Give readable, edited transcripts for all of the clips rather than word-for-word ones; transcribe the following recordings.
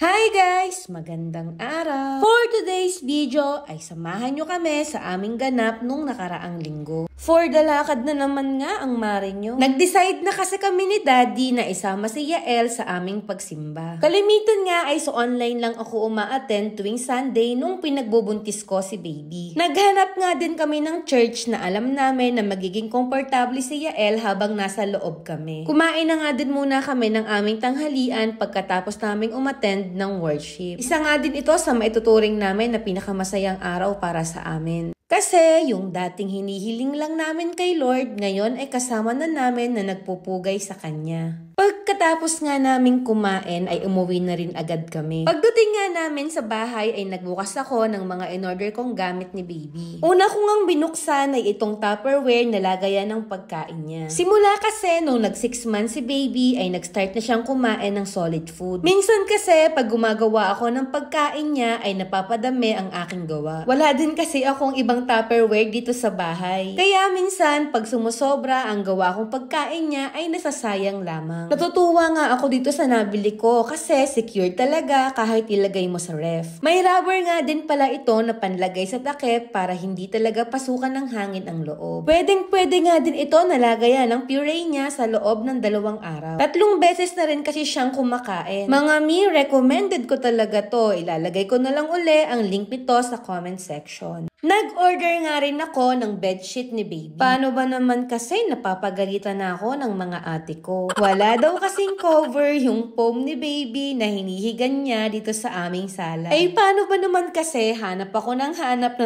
Hi guys! Magandang araw! For today's video ay samahan nyo kami sa aming ganap nung nakaraang linggo. For the lakad na naman nga ang mare nyo. Nag-decide na kasi kami ni Daddy na isama si Yael sa aming pagsimba. Kalimitan nga ay so online lang ako uma-attend tuwing Sunday nung pinagbubuntis ko si baby. Naghanap nga din kami ng church na alam namin na magiging komportable si Yael habang nasa loob kami. Kumain na nga din muna kami ng aming tanghalian pagkatapos naming umattend ng worship. Isa nga din ito sa maituturing namin na pinakamasayang araw para sa amin. Kasi yung dating hinihiling lang namin kay Lord, ngayon ay kasama na namin na nagpupugay sa Kanya. Pagkatapos nga naming kumain ay umuwi na rin agad kami. Pagdating nga namin sa bahay ay nagbukas ako ng mga in-order kong gamit ni baby. Una ko ngang binuksan ay itong Tupperware na lagayan ng pagkain niya. Simula kasi nung nag 6 months si baby ay nag-start na siyang kumain ng solid food. Minsan kasi pag gumagawa ako ng pagkain niya ay napapadami ang aking gawa. Wala din kasi akong ibang Tupperware dito sa bahay. Kaya minsan pag sumusobra ang gawa kong pagkain niya ay nasasayang lamang. Natutuwa nga ako dito sa nabili ko kasi secure talaga kahit ilagay mo sa ref. May rubber nga din pala ito na panlagay sa takip para hindi talaga pasukan ng hangin ang loob. Pwede nga din ito na lagayan ng puree niya sa loob ng 2 araw. 3 beses na rin kasi siyang kumakain. Mga recommended ko talaga to. Ilalagay ko na lang uli ang link nito sa comment section. Nag-order nga rin ako ng bedsheet ni baby. Paano ba naman kasi napapagalitan na ako ng mga ate ko? Wala daw kasing cover yung foam ni baby na hinihigan niya dito sa aming sala. Ay paano ba naman kasi hanap ako ng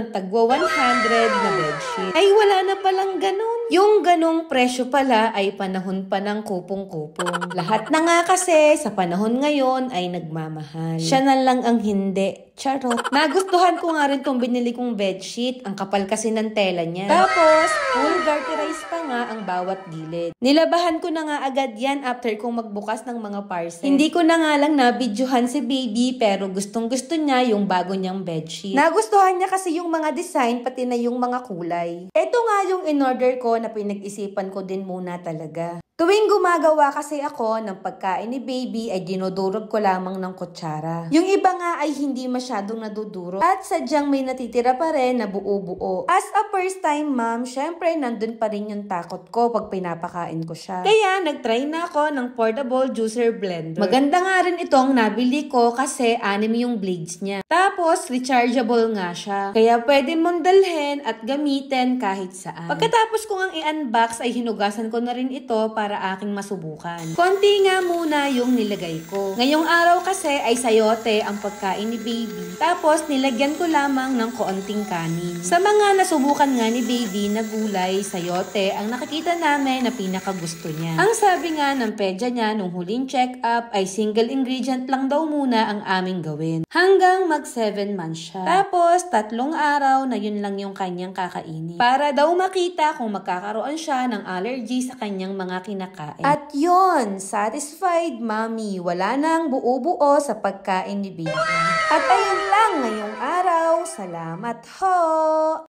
tagwa 100 na bedsheet? Ay wala na palang ganun. Yung ganong presyo pala ay panahon pa ng kupong-kupong. Lahat na nga kasi sa panahon ngayon ay nagmamahal. Siya na lang ang hindi. Charot. Nagustuhan ko nga rin tong binili kong bedsheet. Ang kapal kasi ng tela niya. Tapos, full garterized pa nga ang bawat gilid. Nilabahan ko na nga agad yan after kong magbukas ng mga parcel. Hindi ko na nga lang nabidyohan si baby pero gustong gusto niya yung bago niyang bedsheet. Nagustuhan niya kasi yung mga design pati na yung mga kulay. Ito nga yung in-order ko na pinag-isipan ko din muna talaga. Tuwing gumagawa kasi ako ng pagkain ni baby ay dinudurog ko lamang ng kutsara. Yung iba nga ay hindi masyadong nadudurog at sadyang may natitira pa rin na buo-buo. As a first time mom, syempre nandun pa rin yung takot ko pag pinapakain ko siya. Kaya nagtry na ako ng portable juicer blender. Maganda nga rin itong nabili ko kasi 6 yung blades niya. Tapos rechargeable nga siya. Kaya pwede mong dalhin at gamitin kahit saan. Pagkatapos ko ngang i-unbox ay hinugasan ko na rin ito para aking masubukan. Konti nga muna yung nilagay ko. Ngayong araw kasi ay sayote ang pagkain ni baby. Tapos nilagyan ko lamang ng konting kanin. Sa mga nasubukan nga ni baby na gulay, sayote ang nakikita namin na pinakagusto niya. Ang sabi nga ng pedya niya nung huling check-up ay single ingredient lang daw muna ang aming gawin. Hanggang mag 7 months siya. Tapos 3 araw na yun lang yung kanyang kakainin. Para daw makita kung magkakaroon siya ng allergy sa kanyang mga kinakain. At yun, satisfied mommy, wala nang buo-buo sa pagkain ni baby. At ayun lang ngayong araw, salamat ho!